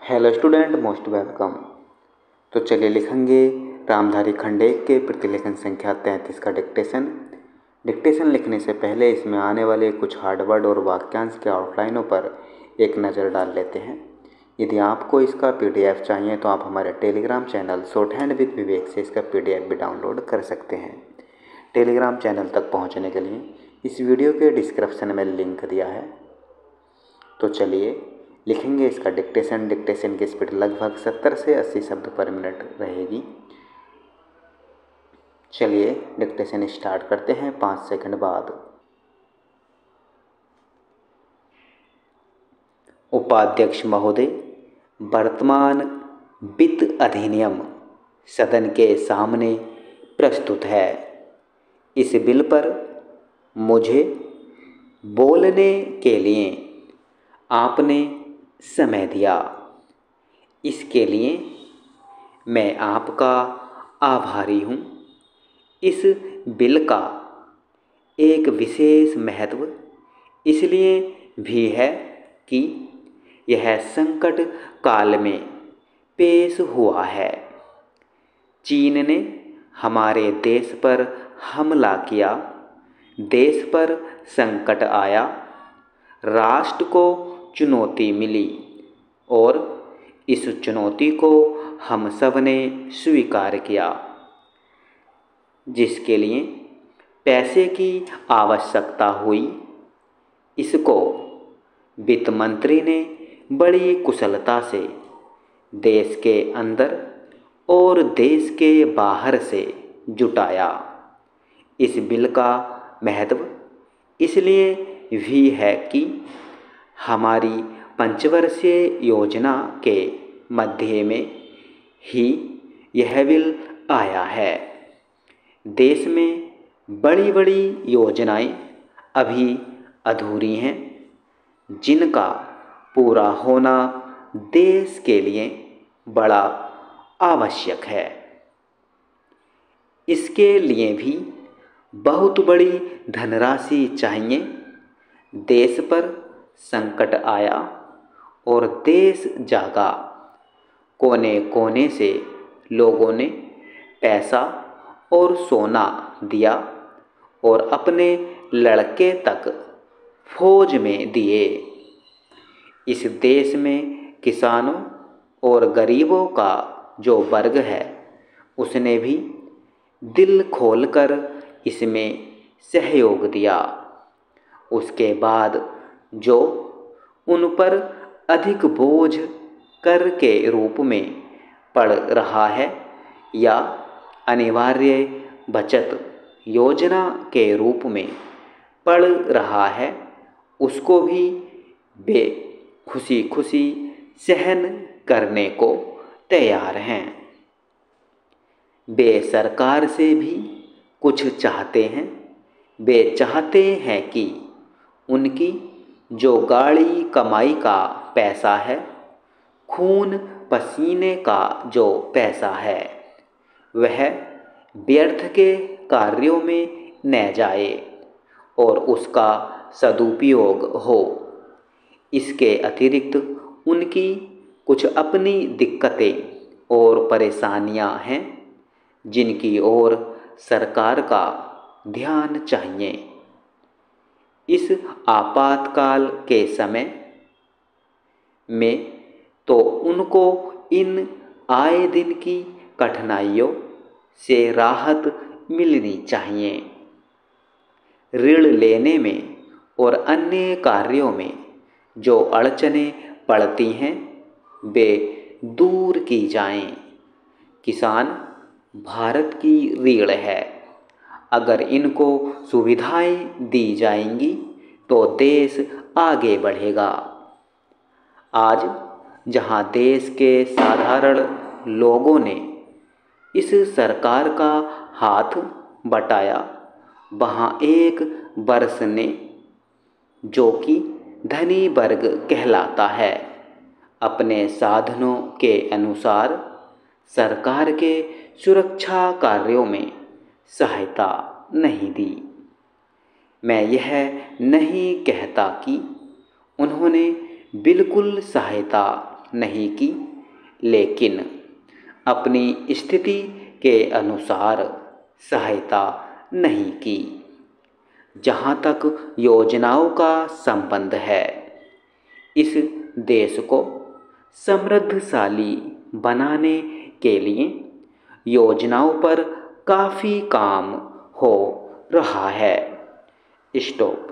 Hello student, most welcome. तो चलिए लिखेंगे रामधारी खंड 1 के प्रतिलेखन संख्या 33 का डिक्टेशन लिखने से पहले इसमें आने वाले कुछ हार्ड वर्ड और वाक्यांश के आउटलाइनों पर एक नज़र डाल लेते हैं। यदि आपको इसका PDF चाहिए तो आप हमारे Telegram channel shorthand with Vivek से इसका PDF भी डाउनलोड कर सकते हैं। टेलीग्राम चैनल तक पहुँचने के लिए इस वीडियो के डिस्क्रिप्शन में लिंक दिया है। तो चलिए लिखेंगे इसका डिक्टेशन की स्पीड लगभग 70 से 80 शब्द पर मिनट रहेगी। चलिए डिक्टेशन स्टार्ट करते हैं 5 सेकंड बाद। उपाध्यक्ष महोदय, वर्तमान वित्त अधिनियम सदन के सामने प्रस्तुत है। इस बिल पर मुझे बोलने के लिए आपने समय दिया, इसके लिए मैं आपका आभारी हूँ। इस बिल का एक विशेष महत्व इसलिए भी है कि यह संकट काल में पेश हुआ है। चीन ने हमारे देश पर हमला किया, देश पर संकट आया, राष्ट्र को चुनौती मिली और इस चुनौती को हम सब ने स्वीकार किया, जिसके लिए पैसे की आवश्यकता हुई। इसको वित्त मंत्री ने बड़ी कुशलता से देश के अंदर और देश के बाहर से जुटाया। इस बिल का महत्व इसलिए भी है कि हमारी पंचवर्षीय योजना के मध्य में ही यह बिल आया है। देश में बड़ी बड़ी योजनाएं अभी अधूरी हैं, जिनका पूरा होना देश के लिए बड़ा आवश्यक है। इसके लिए भी बहुत बड़ी धनराशि चाहिए। देश पर संकट आया और देश जागा। कोने कोने से लोगों ने पैसा और सोना दिया और अपने लड़के तक फौज में दिए। इस देश में किसानों और गरीबों का जो वर्ग है, उसने भी दिल खोलकर इसमें सहयोग दिया। उसके बाद जो उन पर अधिक बोझ कर के रूप में पड़ रहा है या अनिवार्य बचत योजना के रूप में पड़ रहा है, उसको भी वे खुशी खुशी सहन करने को तैयार हैं। वे सरकार से भी कुछ चाहते हैं। वे चाहते हैं कि उनकी जो गाढ़ी कमाई का पैसा है, खून पसीने का जो पैसा है, वह व्यर्थ के कार्यों में न जाए और उसका सदुपयोग हो। इसके अतिरिक्त उनकी कुछ अपनी दिक्कतें और परेशानियां हैं, जिनकी ओर सरकार का ध्यान चाहिए। इस आपातकाल के समय में तो उनको इन आए दिन की कठिनाइयों से राहत मिलनी चाहिए। ऋण लेने में और अन्य कार्यों में जो अड़चनें पड़ती हैं, वे दूर की जाएं। किसान भारत की रीढ़ है। अगर इनको सुविधाएं दी जाएंगी तो देश आगे बढ़ेगा। आज जहां देश के साधारण लोगों ने इस सरकार का हाथ बटाया, वहां एक वर्ष ने, जो कि धनी वर्ग कहलाता है, अपने साधनों के अनुसार सरकार के सुरक्षा कार्यों में सहायता नहीं दी। मैं यह नहीं कहता कि उन्होंने बिल्कुल सहायता नहीं की, लेकिन अपनी स्थिति के अनुसार सहायता नहीं की। जहाँ तक योजनाओं का संबंध है, इस देश को समृद्धशाली बनाने के लिए योजनाओं पर काफ़ी काम हो रहा है। स्टॉप।